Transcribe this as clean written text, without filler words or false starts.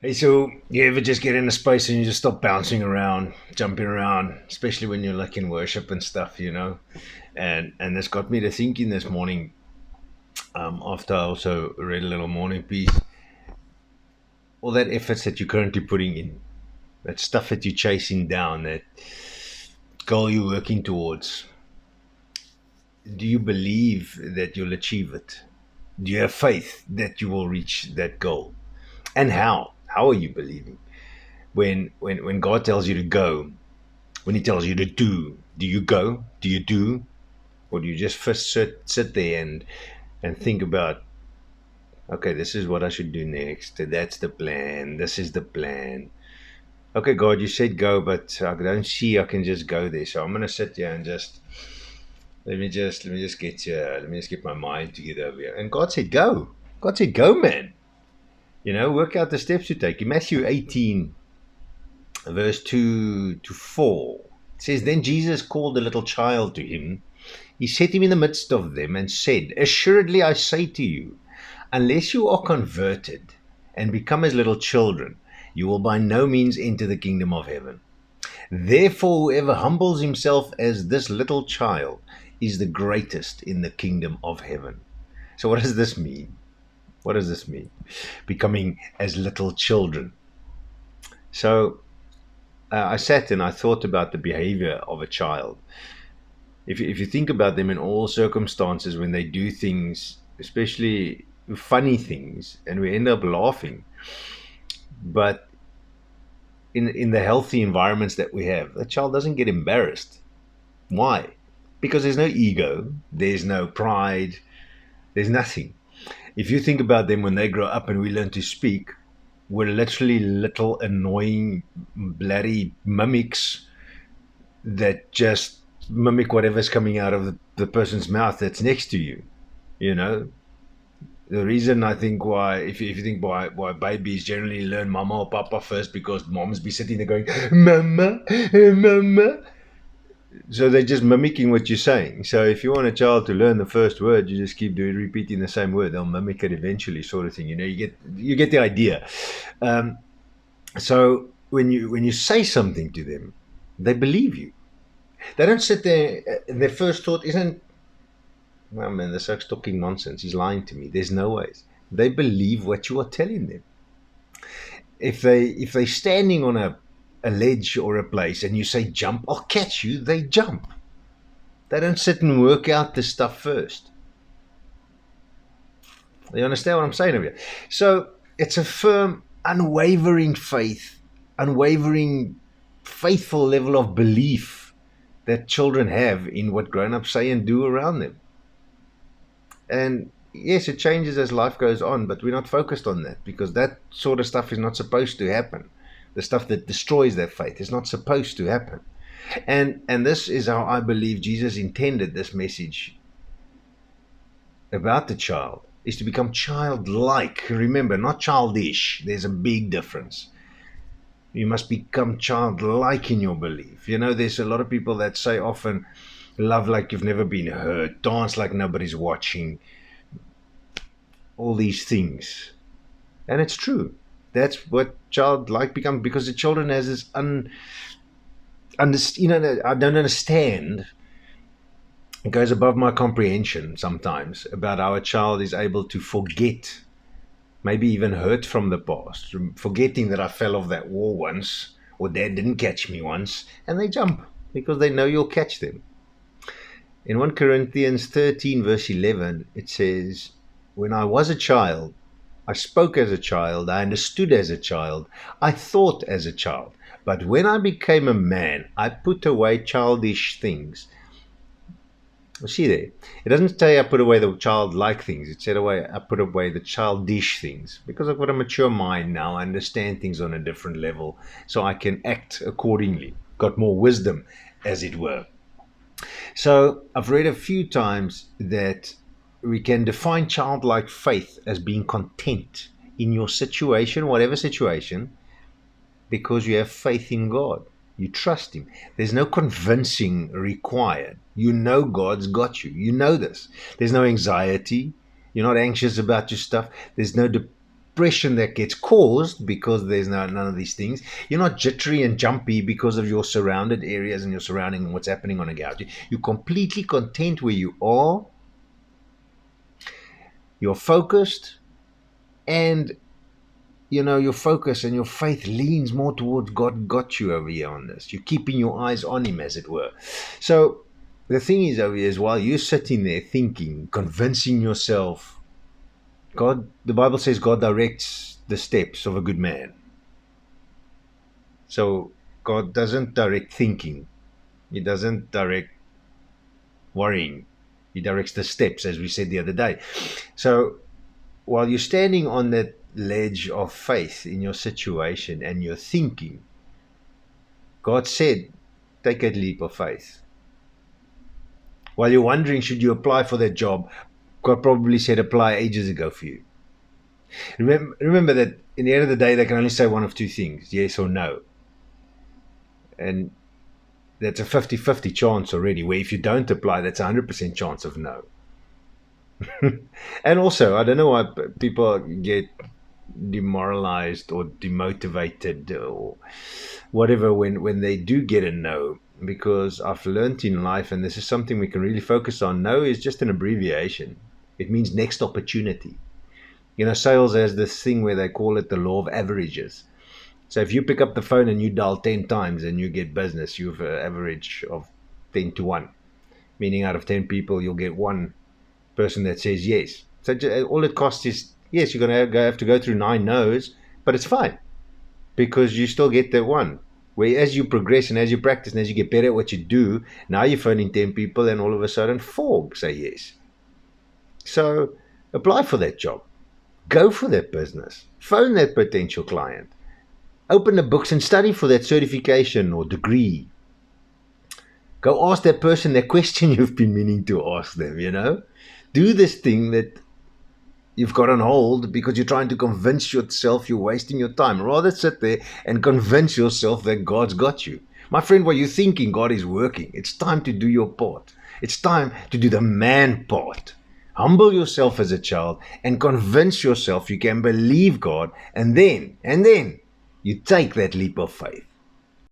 Hey, so you ever just get in a space and you just stop bouncing around, jumping around, especially when you're like in worship and stuff. And this got me to thinking this morning. After I also read a little morning piece, all that efforts that you're currently putting in, that stuff that you're chasing down, that goal you're working towards. Do you believe that you'll achieve it? Do you have faith that you will reach that goal? And how? How are you believing? When God tells you to go, when he tells you to do you go? Do you do? Or do you just first sit there and think about, okay, this is what I should do next. That's the plan. This is the plan. Okay, God, you said go, but I don't see I can just go there. So I'm gonna sit here and just let me just get my mind together over here. And God said go. God said go, man. Work out the steps you take. In Matthew 18, verse 2 to 4, it says, Then Jesus called a little child to him. He set him in the midst of them and said, Assuredly I say to you, unless you are converted and become as little children, you will by no means enter the kingdom of heaven. Therefore, whoever humbles himself as this little child is the greatest in the kingdom of heaven. So, what does this mean? What does this mean? Becoming as little children. So, I sat and I thought about the behavior of a child. If you think about them in all circumstances, when they do things, especially funny things, and we end up laughing, but in the healthy environments that we have, the child doesn't get embarrassed. Why? Because there's no ego, there's no pride, there's nothing. If you think about them when they grow up and we learn to speak, we're literally little annoying bloody mimics that just mimic whatever's coming out of the person's mouth that's next to you. You know, the reason I think why, if you think why babies generally learn mama or papa first, because moms be sitting there going, mama, mama. So they're just mimicking what you're saying. So if you want a child to learn the first word, you just keep repeating the same word. They'll mimic it eventually, sort of thing. You get the idea. Um, so when you say something to them, they believe you. They don't sit there. Their first thought isn't, "Well, man, this guy's talking nonsense. He's lying to me." There's no ways. They believe what you are telling them. If they're standing on a ledge or a place and you say jump, I'll catch you, they jump. They don't sit and work out this stuff first. You understand what I'm saying over here? So it's a firm, unwavering faith, unwavering, faithful level of belief that children have in what grown-ups say and do around them. And yes, it changes as life goes on, but we're not focused on that because that sort of stuff is not supposed to happen. The stuff that destroys their faith is not supposed to happen. And this is how I believe Jesus intended this message about the child, is to become childlike. Remember, not childish. There's a big difference. You must become childlike in your belief. There's a lot of people that say often, love like you've never been hurt, dance like nobody's watching, all these things. And it's true. That's what childlike becomes, because the children has this I don't understand. It goes above my comprehension sometimes about how a child is able to forget, maybe even hurt from the past, forgetting that I fell off that wall once, or dad didn't catch me once, and they jump because they know you'll catch them. In 1 Corinthians 13, verse 11, it says, When I was a child, I spoke as a child, I understood as a child, I thought as a child. But when I became a man, I put away childish things. See there, it doesn't say I put away the childlike things. It said I put away the childish things, because I've got a mature mind now. I understand things on a different level, so I can act accordingly. Got more wisdom, as it were. So I've read a few times that we can define childlike faith as being content in your situation, whatever situation, because you have faith in God. You trust Him. There's no convincing required. You know God's got you. You know this. There's no anxiety. You're not anxious about your stuff. There's no depression that gets caused because there's none of these things. You're not jittery and jumpy because of your surrounded areas and your surrounding and what's happening on a gouge. You're completely content where you are. You're focused, and your focus and your faith leans more towards God got you over here on this. You're keeping your eyes on Him, as it were. So the thing is over here is, while you're sitting there thinking, convincing yourself, the Bible says God directs the steps of a good man. So God doesn't direct thinking. He doesn't direct worrying. He directs the steps, as we said the other day. So while you're standing on that ledge of faith in your situation and you're thinking, God said, take a leap of faith. While you're wondering, should you apply for that job, God probably said, apply ages ago for you. Remember that in the end of the day, they can only say one of two things, yes or no. And that's a 50-50 chance already, where if you don't apply, that's a 100% chance of no. And also, I don't know why people get demoralized or demotivated or whatever when they do get a no, because I've learned in life, and this is something we can really focus on, no is just an abbreviation. It means next opportunity. Sales has this thing where they call it the law of averages. So if you pick up the phone and you dial 10 times and you get business, you have an average of 10 to 1, meaning out of 10 people you'll get one person that says yes. So all it costs is, yes, you're going to have to go through 9 no's, but it's fine because you still get that one. Where as you progress and as you practice and as you get better at what you do, now you're phoning 10 people and all of a sudden 4 say yes. So apply for that job. Go for that business. Phone that potential client. Open the books and study for that certification or degree. Go ask that person that question you've been meaning to ask them, Do this thing that you've got on hold because you're trying to convince yourself you're wasting your time. Rather sit there and convince yourself that God's got you. My friend, while you're thinking God is working, it's time to do your part. It's time to do the man part. Humble yourself as a child and convince yourself you can believe God, and then you take that leap of faith.